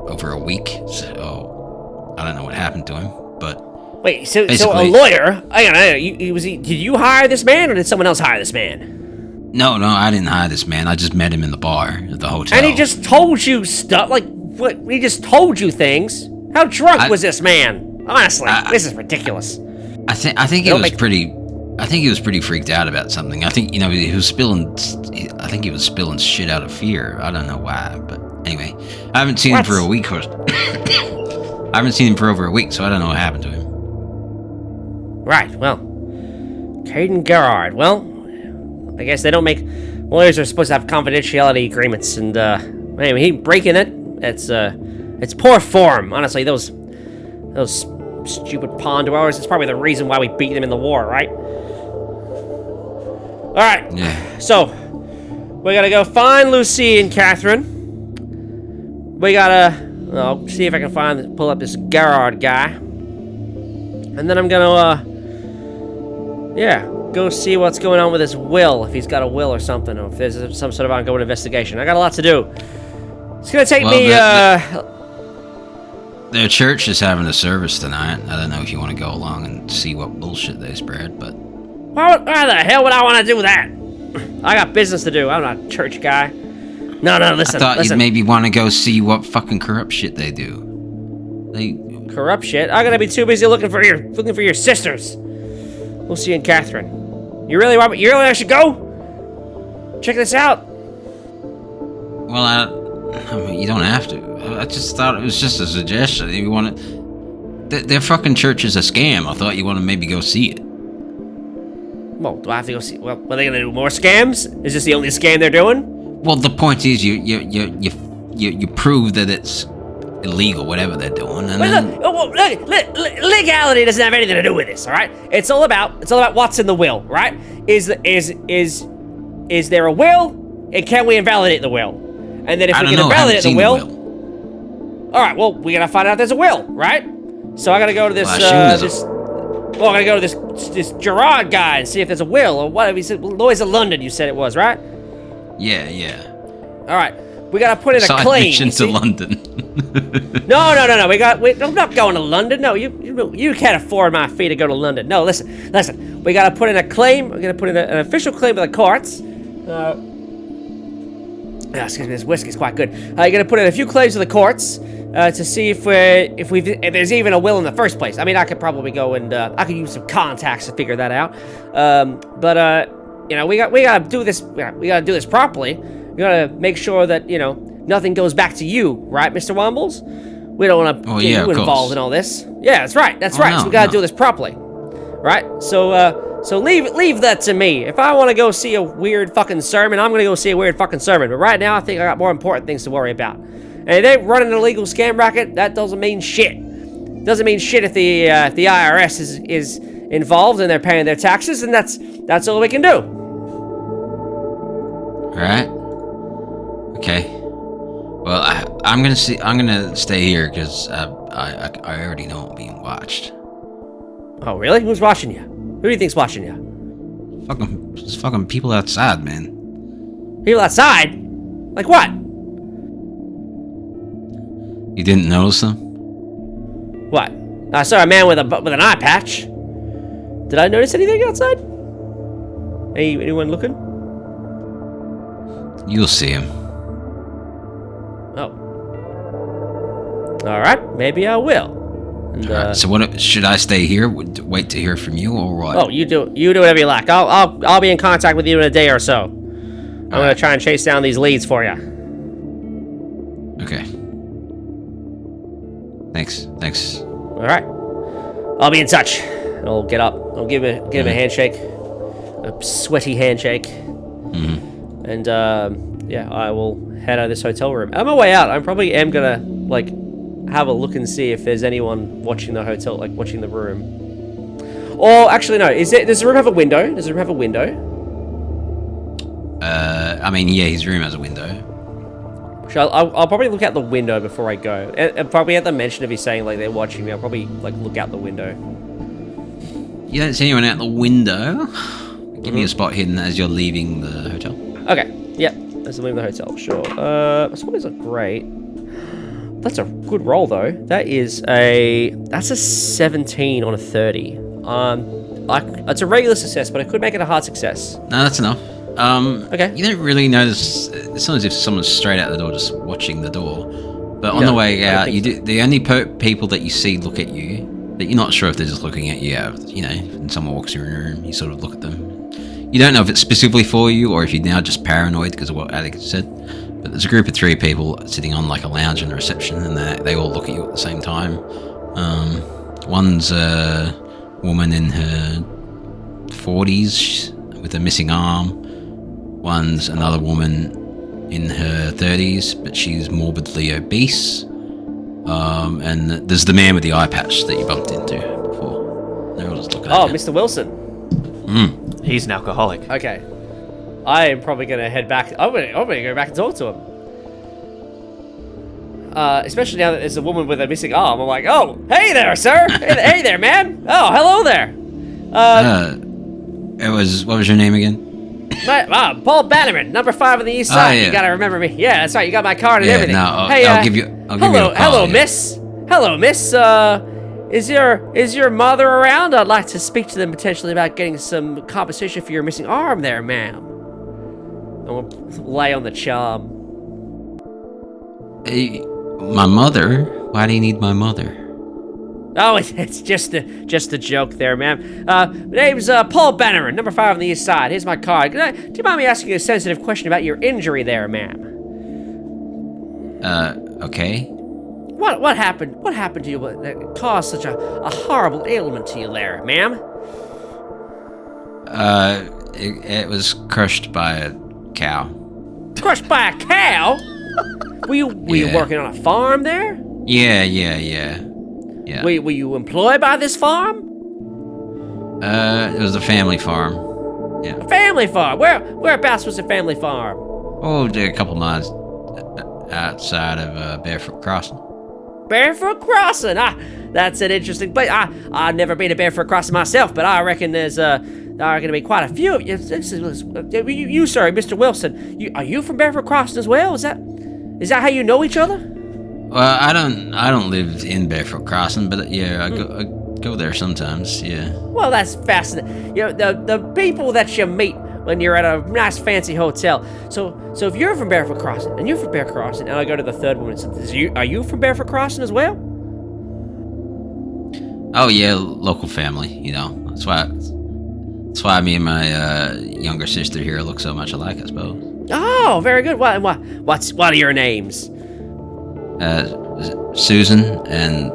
over a week, so I don't know what happened to him. But wait, so a lawyer? Did you hire this man, or did someone else hire this man? No, I didn't hire this man. I just met him in the bar at the hotel. And he just told you stuff? Like, what? He just told you things? How drunk was this man? Honestly, this is ridiculous. I think he was pretty. I think he was pretty freaked out about something. I think he was spilling. I think he was spilling shit out of fear. I don't know why, but anyway, I haven't seen him for a week. I haven't seen him for over a week, so I don't know what happened to him. Right. Well, Caden Gerard. Well, I guess they don't make lawyers are supposed to have confidentiality agreements, and anyway, he breaking it. It's poor form, honestly. Those stupid pawn dwellers. It's probably the reason why we beat them in the war, right? All right. Yeah. So we gotta go find Lucy and Catherine. We gotta see if I can pull up this Gerard guy, and then I'm gonna go see what's going on with his will, if he's got a will or something, or if there's some sort of ongoing investigation. I got a lot to do. It's gonna take me. Their church is having a service tonight. I don't know if you want to go along and see what bullshit they spread, but... Why the hell would I want to do that? I got business to do. I'm not a church guy. No, listen. I thought you'd maybe want to go see what fucking corrupt shit they do. Corrupt shit? I'm gonna be too busy looking for your sisters, Lucy and Catherine. You really want I should go? Check this out. Well, I mean, you don't have to. I just thought it was just a suggestion. You want to... Their fucking church is a scam. I thought you want to maybe go see it. Well, do I have to go see... Well, are they gonna do more scams? Is this the only scam they're doing? Well, the point is, you prove that it's illegal, whatever they're doing, and legality doesn't have anything to do with this, all right? It's all about what's in the will, right? Is there a will, and can we invalidate the will? And then if we can invalidate the will, all right. Well, we gotta find out if there's a will, right? So I gotta go to this. I gotta go to this Gerard guy and see if there's a will or what. He said Lloyd's of London. You said it was, right? Yeah. All right. We gotta put in a claim. Side mission to London. No. I'm not going to London. No, you can't afford my fee to go to London. No, listen. We gotta put in a claim. We're gonna put in an official claim with the courts. Excuse me, this whiskey's quite good. You're gonna put in a few claims to the courts to see if there's even a will in the first place. I mean, I could probably go and I could use some contacts to figure that out. But we gotta do this. We gotta do this properly. We gotta make sure that nothing goes back to you, right, Mr. Wombles? We don't want to get you involved in all this. Yeah, that's right. No, so we gotta do this properly, right? So leave that to me. If I want to go see a weird fucking sermon, I'm gonna go see a weird fucking sermon. But right now, I think I got more important things to worry about. And if they run an illegal scam racket, that doesn't mean shit. Doesn't mean shit if the IRS is involved and they're paying their taxes, and that's all we can do. Right. Okay. Well, I'm gonna stay here because I already know I'm being watched. Oh really? Who's watching you? Who do you think's watching you? Fucking people outside, man. People outside? Like what? You didn't notice them? What? I saw a man with an eye patch. Did I notice anything outside? Anyone looking? You'll see him. Oh. All right, maybe I will. And, right, so what? Should I stay here? Wait to hear from you, or what? Oh, you do whatever you like. I'll be in contact with you in a day or so. I'm gonna try and chase down these leads for you. Okay. Thanks. All right. I'll be in touch. I'll get up. I'll give him a handshake, a sweaty handshake. Mm-hmm. And I will head out of this hotel room. On my way out, I probably am gonna have a look and see if there's anyone watching the hotel, watching the room. Or actually, no. Does the room have a window? Does the room have a window? I mean, yeah, his room has a window. I'll probably look out the window before I go. And probably at the mention of you saying they're watching me, I'll probably look out the window. You don't see anyone out the window. Give me a spot hidden as you're leaving the hotel. Okay. Yep. As I leave the hotel. Sure. This one isn't great. That's a good roll though. That's a 17 on a 30. It's a regular success, but I could make it a hard success. No, that's enough. Okay. You don't really notice. It's not as if someone's straight out the door, just watching the door. But on the way out, you do. The only people that you see look at you, but you're not sure if they're just looking at you. You know, when someone walks in your room, you sort of look at them. You don't know if it's specifically for you or if you're now just paranoid because of what Alex said. But there's a group of 3 people sitting on like a lounge in the reception, and they all look at you at the same time. One's a woman in her 40s with a missing arm. One's another woman in her 30s, but she's morbidly obese. And there's the man with the eye patch that you bumped into before. They're all just looking at you. Mr. Wilson. He's an alcoholic. Okay. I am probably going to head back. I'm going to go back and talk to him. Especially now that there's a woman with a missing arm. I'm like, oh, hey there, sir. Hey there, man. Oh, hello there. What was your name again? Paul Bannerman, number 5 on the east side. Yeah. You gotta remember me. Yeah, that's right. You got my card and everything. No, I'll give you a call. Hello, miss. Hello, miss. Is your mother around? I'd like to speak to them potentially about getting some compensation for your missing arm there, ma'am. I'm gonna lay on the charm. My mother? Why do you need my mother? Oh, it's just a joke there, ma'am. My name's Paul Bannerman, number 5 on the east side. Here's my card. Do you mind me asking you a sensitive question about your injury there, ma'am? Okay. What happened? What happened to you that caused such a horrible ailment to you there, ma'am? It was crushed by a cow. Crushed by a cow? Were you working on a farm there? Yeah. Were you employed by this farm? It was a family farm. Yeah. A family farm? Whereabouts was the family farm? Oh, a couple miles outside of Barefoot Crossing. Barefoot Crossing? That's an interesting place. I've never been to Barefoot Crossing myself, but I reckon there are going to be quite a few of you. You, sir, Mr. Wilson, are you from Barefoot Crossing as well? Is that how you know each other? Well, I don't live in Barefoot Crossing, but yeah, I go there sometimes. Yeah. Well, that's fascinating. You know, the people that you meet when you're at a nice fancy hotel. So if you're from Barefoot Crossing and you're from Barefoot Crossing, and I go to the third woman and say, are you from Barefoot Crossing as well? Oh yeah, local family. You know, that's why me and my younger sister here look so much alike, I suppose. Oh, very good. What are your names? Susan and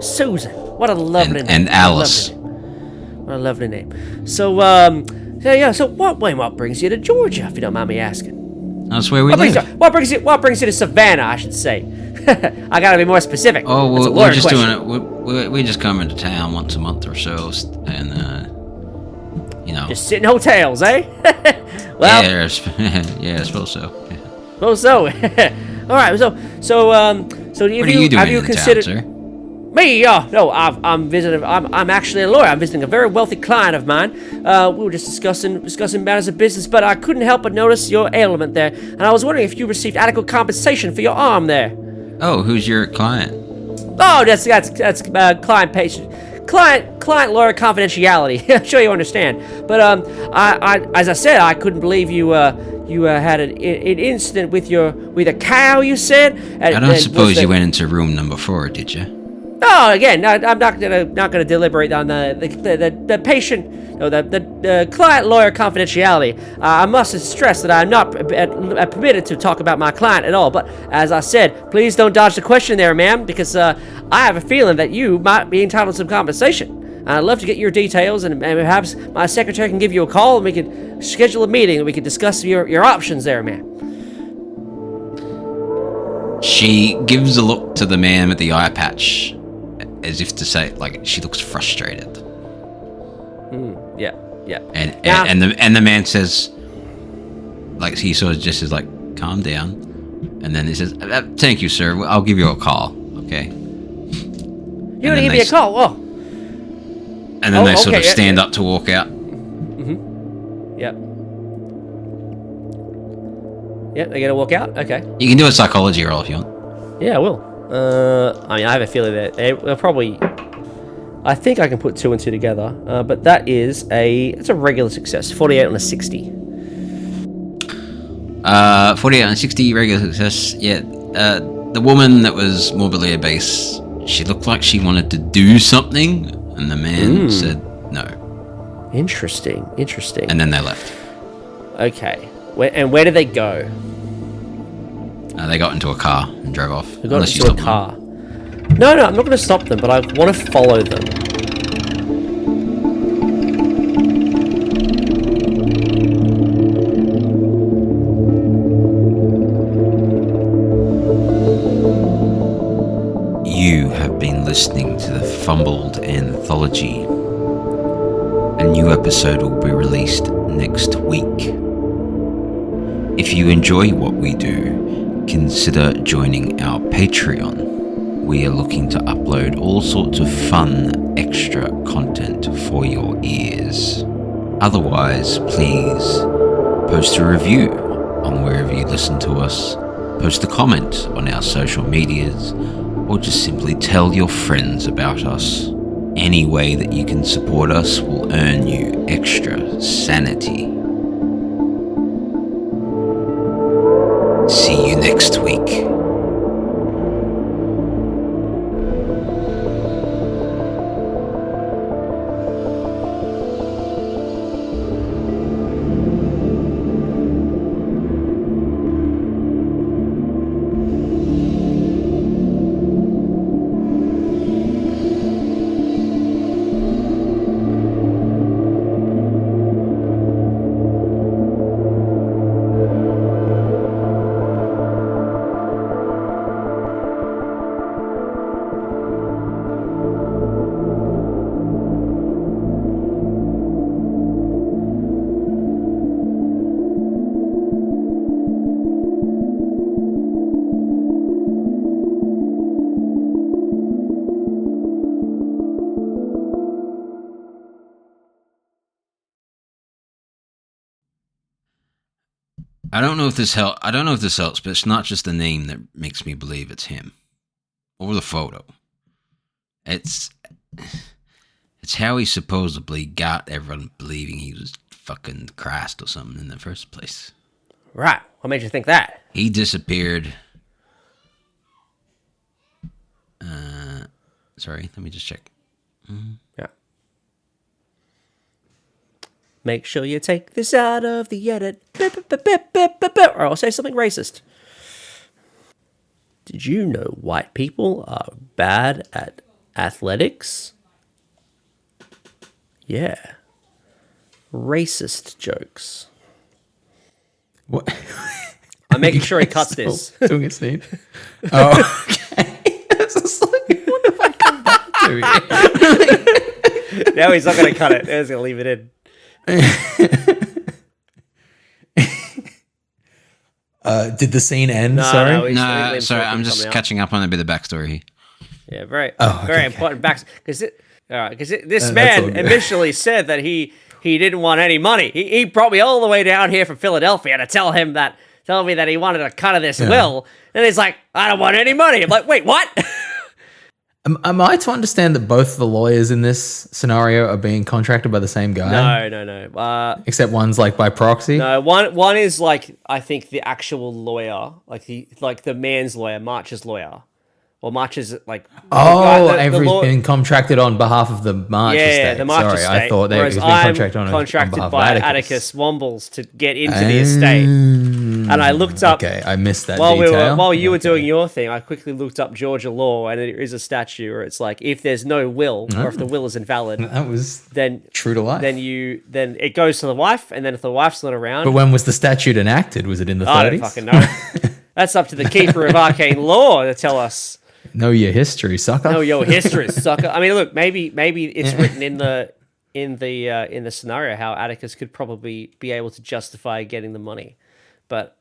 Susan. What a lovely name. And Alice. What a lovely name. So, so what brings you to Georgia, if you don't mind me asking? That's where we live. What brings you to Savannah, I should say? I gotta be more specific. Oh, we're just doing it. We just come into town once a month or so, and just sit in hotels, eh? Well, yeah, I suppose so. Yeah. Suppose so. All right. So What are you doing have you in considered town, sir? me? Oh no, I'm visiting. I'm actually a lawyer. I'm visiting a very wealthy client of mine. We were just discussing matters of business, but I couldn't help but notice your ailment there, and I was wondering if you received adequate compensation for your arm there. Oh, who's your client? Oh, that's client patient. Client lawyer confidentiality. I'm sure you understand. But I as I said, I couldn't believe you had an incident with a cow. You said. I don't suppose you went into room number 4, did you? Oh, again, no, I'm not gonna deliberate on the patient. No, the client lawyer confidentiality. I must stress that I'm not permitted to talk about my client at all. But as I said, please don't dodge the question there, ma'am, because I have a feeling that you might be entitled to some compensation. I'd love to get your details, and perhaps my secretary can give you a call, and we can schedule a meeting, and we can discuss your options there, ma'am. She gives a look to the man with the eye patch, as if to say, like, she looks frustrated. Yeah. And the man says, like, he sort of just is like, calm down, and then he says, "Thank you, sir. I'll give you a call." Okay. You're gonna give me a call? Oh, And then they sort of stand up to walk out. Yep. Yep, they're gonna walk out? Okay. You can do a psychology roll if you want. Yeah, I will. I mean, I have a feeling that they'll probably... I think I can put 2 and 2 together, but it's a regular success. 48 on a 60. 48 on a 60, regular success. Yeah, the woman that was morbidly obese, she looked like she wanted to do something, and the man said no. Interesting. And then they left. Okay. Where did they go? They got into a car and drove off. They got into a car. No, I'm not going to stop them, but I want to follow them. You have been listening to the Fumbled Anthology. A new episode will be released next week. If you enjoy what we do, consider joining our Patreon. We are looking to upload all sorts of fun, extra content for your ears. Otherwise, please post a review on wherever you listen to us, post a comment on our social medias, or just simply tell your friends about us. Any way that you can support us will earn you extra sanity. See you next week. I don't know if this helps, but it's not just the name that makes me believe it's him. Or the photo. It's how he supposedly got everyone believing he was fucking Christ or something in the first place. Right. What made you think that? He disappeared. Sorry, let me just check. Yeah. Make sure you take this out of the edit. Or I'll say something racist. Did you know white people are bad at athletics? Yeah. Racist jokes. What? I'm making sure he cuts this. Doing a scene. Oh, okay. It's just like, what have I come back to here? Now he's not going to cut it. He's going to leave it in. Did the scene end? No, sorry. No, sorry. I'm just catching up on a bit of backstory. Yeah, very okay. important back because this man initially said that he didn't want any money. He brought me all the way down here from Philadelphia to tell me that he wanted a cut of this will, and he's like, I don't want any money. I'm like, wait, what? Am I to understand that both the lawyers in this scenario are being contracted by the same guy? No. Except one's like by proxy. No, one is like I think the actual lawyer, like the man's lawyer, March's lawyer. Well, March is like... Avery's been contracted on behalf of the March estate. Yeah, the March estate. I thought they was being contracted on behalf by of Atticus Wombles to get into the estate. And I looked up... Okay, I missed that detail. While you were doing your thing, I quickly looked up Georgia law, and there is a statute where it's like, if there's no will, or if the will is invalid... That was then true to life. Then it goes to the wife, and then if the wife's not around... But when was the statute enacted? Was it in the 30s? I don't fucking know. That's up to the keeper of arcane law to tell us. Know your history, sucker. Know your history, sucker. I mean, look, maybe it's written in the scenario how Atticus could probably be able to justify getting the money, but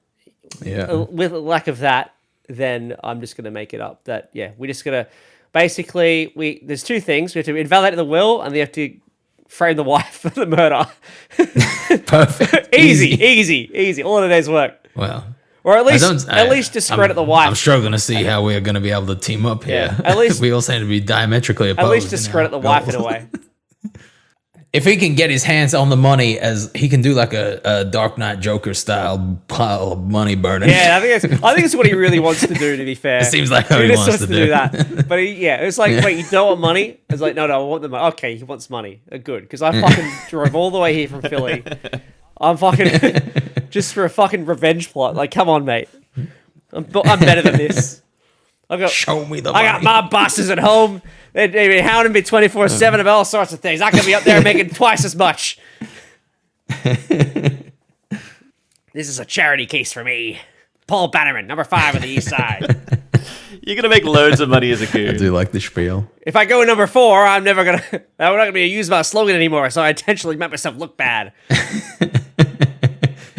with a lack of that, then I'm just going to make it up. That we're just going to basically there's two things: we have to invalidate the will, and we have to frame the wife for the murder. Perfect. Easy. All in a day's work. Well, or at least discredit the wife. I'm struggling to see how we're going to be able to team up here. Yeah, at least we all seem to be diametrically opposed. At least discredit the wife in a way. If he can get his hands on the money, as he can do like a Dark Knight Joker style pile of money burning. Yeah, I think it's what he really wants to do. To be fair, it seems like how he just wants to do that. But it's like, wait, you don't want money? It's like, no, I want the money. Okay, he wants money. Good, because I fucking drove all the way here from Philly. I'm fucking just for a fucking revenge plot. Like, come on, mate. I'm better than this. Show me the money. I got my bosses at home. They've been hounding me 24/7 about all sorts of things. I could be up there making twice as much. This is a charity case for me. Paul Bannerman, number 5 on the east side. You're gonna make loads of money as a goon. I do like the spiel. If I go number 4, I'm not gonna be use my slogan anymore. So I intentionally make myself look bad.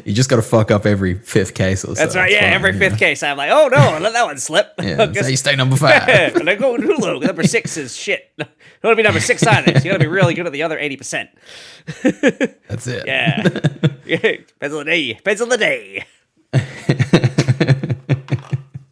You just got to fuck up every 5th case or so. That's right. Yeah, every 5th case, I'm like, oh no, let that one slip. Yeah, that's how you stay number 5. And I go Hulu. Number 6 is shit. You want to be number 6 either. So you got to be really good at the other 80%. That's it. Yeah. Depends on the day.